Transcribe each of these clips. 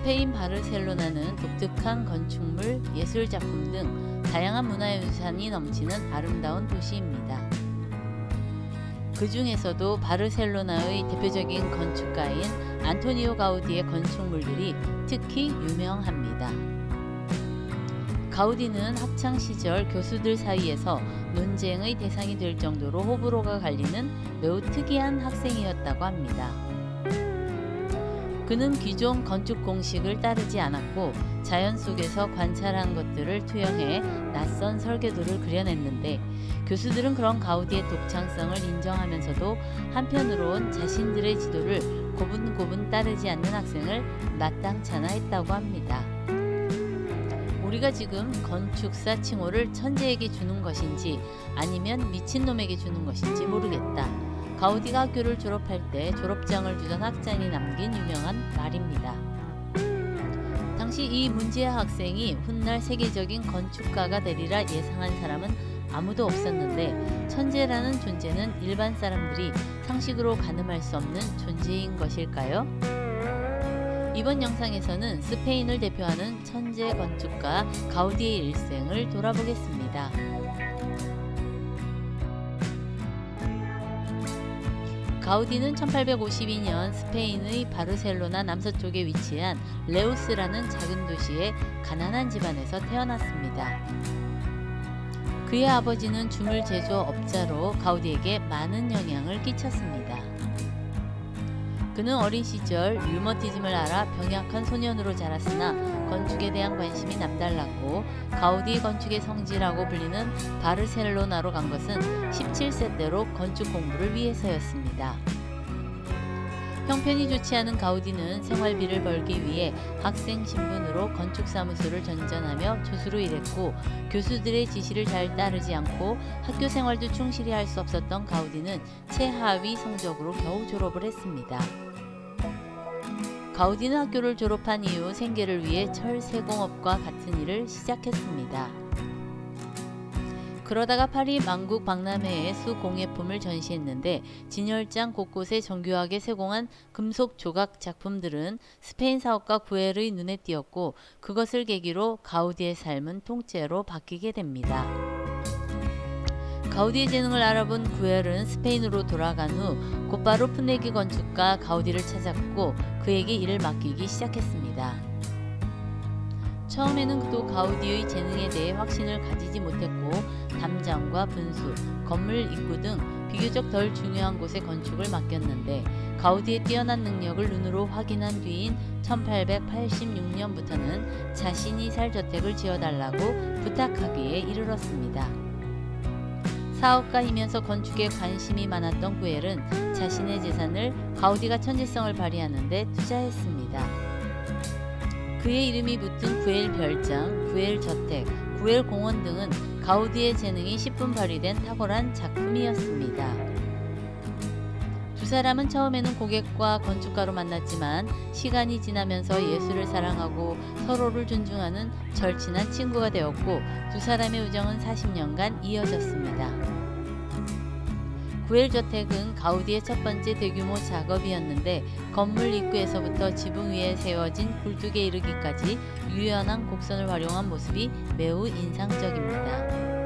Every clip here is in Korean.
스페인 바르셀로나는 독특한 건축물, 예술작품 등 다양한 문화유산이 넘치는 아름다운 도시입니다. 그 중에서도 바르셀로나의 대표적인 건축가인 안토니오 가우디의 건축물들이 특히 유명합니다. 가우디는 학창시절 교수들 사이에서 논쟁의 대상이 될 정도로 호불호가 갈리는 매우 특이한 학생이었다고 합니다. 그는 기존 건축 공식을 따르지 않았고 자연 속에서 관찰한 것들을 투영해 낯선 설계도를 그려냈는데, 교수들은 그런 가우디의 독창성을 인정하면서도 한편으론 자신들의 지도를 고분고분 따르지 않는 학생을 마땅찮아 했다고 합니다. 우리가 지금 건축사 칭호를 천재에게 주는 것인지 아니면 미친놈에게 주는 것인지 모르겠다. 가우디가 학교를 졸업할 때 졸업장을 주던 학장이 남긴 유명한 말입니다. 당시 이 문지아 학생이 훗날 세계적인 건축가가 되리라 예상한 사람은 아무도 없었는데, 천재라는 존재는 일반 사람들이 상식으로 가늠할 수 없는 존재인 것일까요? 이번 영상에서는 스페인을 대표하는 천재 건축가 가우디의 일생을 돌아보겠습니다. 가우디는 1852년 스페인의 바르셀로나 남서쪽에 위치한 레우스라는 작은 도시의 가난한 집안에서 태어났습니다. 그의 아버지는 주물 제조업자로 가우디에게 많은 영향을 끼쳤습니다. 그는 어린 시절 류머티즘을 앓아 병약한 소년으로 자랐으나 건축에 대한 관심이 남달랐고, 가우디 건축의 성지라고 불리는 바르셀로나로 간 것은 17세 때로 건축 공부를 위해서였습니다. 형편이 좋지 않은 가우디는 생활비를 벌기 위해 학생 신분으로 건축사무소를 전전하며 조수로 일했고, 교수들의 지시를 잘 따르지 않고 학교 생활도 충실히 할 수 없었던 가우디는 최하위 성적으로 겨우 졸업을 했습니다. 가우디는 학교를 졸업한 이후 생계를 위해 철세공업과 같은 일을 시작했습니다. 그러다가 파리 만국 박람회에 수공예품을 전시했는데, 진열장 곳곳에 정교하게 세공한 금속 조각 작품들은 스페인 사업가 구엘의 눈에 띄었고, 그것을 계기로 가우디의 삶은 통째로 바뀌게 됩니다. 가우디의 재능을 알아본 구엘은 스페인으로 돌아간 후 곧바로 푸네기 건축가 가우디를 찾았고 그에게 일을 맡기기 시작했습니다. 처음에는 그도 가우디의 재능에 대해 확신을 가지지 못했고, 담장과 분수, 건물 입구 등 비교적 덜 중요한 곳에 건축을 맡겼는데, 가우디의 뛰어난 능력을 눈으로 확인한 뒤인 1886년부터는 자신이 살 저택을 지어달라고 부탁하기에 이르렀습니다. 사업가이면서 건축에 관심이 많았던 구엘은 자신의 재산을 가우디가 천재성을 발휘하는 데 투자했습니다. 그의 이름이 붙은 구엘 별장, 구엘 저택, 구엘 공원 등은 가우디의 재능이 10분 발휘된 탁월한 작품이었습니다. 두 사람은 처음에는 고객과 건축가로 만났지만 시간이 지나면서 예술을 사랑하고 서로를 존중하는 절친한 친구가 되었고, 두 사람의 우정은 40년간 이어졌습니다. 구엘 저택은 가우디의 첫 번째 대규모 작업이었는데, 건물 입구에서부터 지붕 위에 세워진 굴뚝에 이르기까지 유연한 곡선을 활용한 모습이 매우 인상적입니다.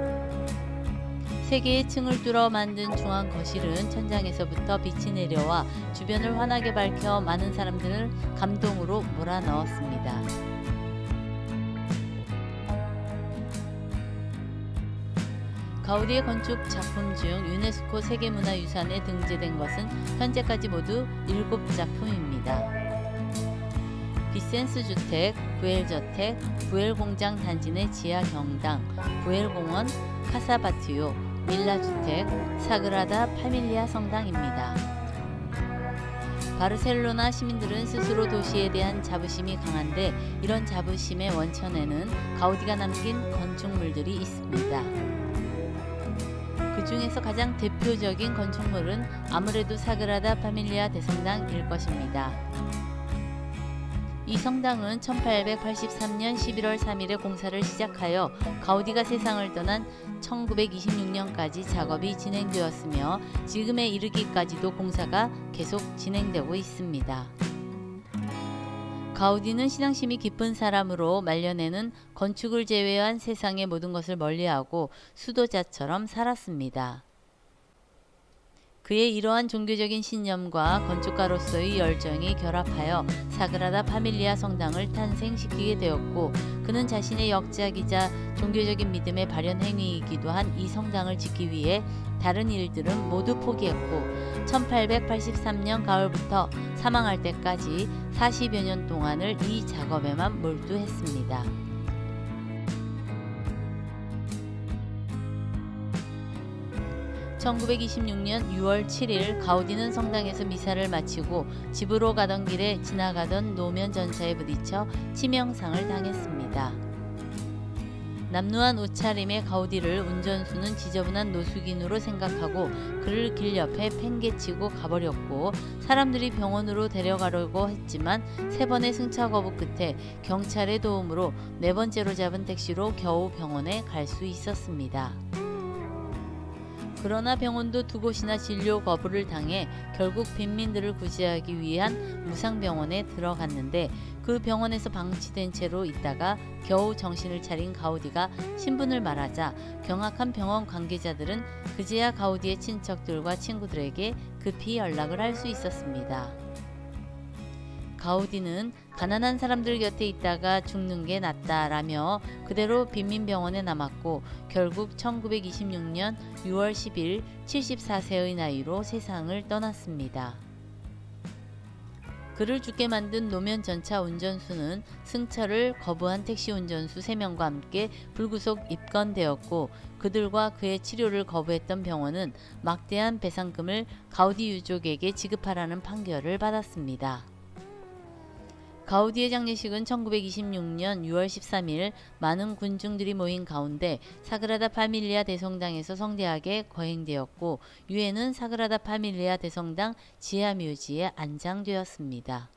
3개의 층을 뚫어 만든 중앙 거실은 천장에서부터 빛이 내려와 주변을 환하게 밝혀 많은 사람들을 감동으로 몰아넣었습니다. 가우디의 건축 작품 중 유네스코 세계문화유산에 등재된 것은 현재까지 모두 7작품입니다. 비센스 주택, 구엘 저택, 구엘 공장 단지 내 지하 경당, 구엘 공원, 카사바티오, 밀라 주택, 사그라다 파밀리아 성당입니다. 바르셀로나 시민들은 스스로 도시에 대한 자부심이 강한데, 이런 자부심의 원천에는 가우디가 남긴 건축물들이 있습니다. 그 중에서 가장 대표적인 건축물은 아무래도 사그라다 파밀리아 대성당일 것입니다. 이 성당은 1883년 11월 3일에 공사를 시작하여 가우디가 세상을 떠난 1926년까지 작업이 진행되었으며, 지금에 이르기까지도 공사가 계속 진행되고 있습니다. 가우디는 신앙심이 깊은 사람으로 말년에는 건축을 제외한 세상의 모든 것을 멀리하고 수도자처럼 살았습니다. 그의 이러한 종교적인 신념과 건축가로서의 열정이 결합하여 사그라다 파밀리아 성당을 탄생시키게 되었고, 그는 자신의 역작이자 종교적인 믿음의 발현 행위이기도 한 이 성당을 짓기 위해 다른 일들은 모두 포기했고 1883년 가을부터 사망할 때까지 40여 년 동안을 이 작업에만 몰두했습니다. 1926년 6월 7일 가우디는 성당에서 미사를 마치고 집으로 가던 길에 지나가던 노면 전차에 부딪혀 치명상을 당했습니다. 남루한 옷차림의 가우디를 운전수는 지저분한 노숙인으로 생각하고 그를 길 옆에 팽개치고 가버렸고, 사람들이 병원으로 데려가려고 했지만 3번의 승차 거부 끝에 경찰의 도움으로 4번째로 잡은 택시로 겨우 병원에 갈 수 있었습니다. 그러나 병원도 2곳이나 진료 거부를 당해 결국 빈민들을 구제하기 위한 무상병원에 들어갔는데, 그 병원에서 방치된 채로 있다가 겨우 정신을 차린 가우디가 신분을 말하자 경악한 병원 관계자들은 그제야 가우디의 친척들과 친구들에게 급히 연락을 할 수 있었습니다. 가우디는 가난한 사람들 곁에 있다가 죽는 게 낫다라며 그대로 빈민병원에 남았고, 결국 1926년 6월 10일 74세의 나이로 세상을 떠났습니다. 그를 죽게 만든 노면 전차 운전수는 승차를 거부한 택시 운전수 3명과 함께 불구속 입건되었고, 그들과 그의 치료를 거부했던 병원은 막대한 배상금을 가우디 유족에게 지급하라는 판결을 받았습니다. 가우디의 장례식은 1926년 6월 13일 많은 군중들이 모인 가운데 사그라다 파밀리아 대성당에서 성대하게 거행되었고, 유해는 사그라다 파밀리아 대성당 지하묘지에 안장되었습니다.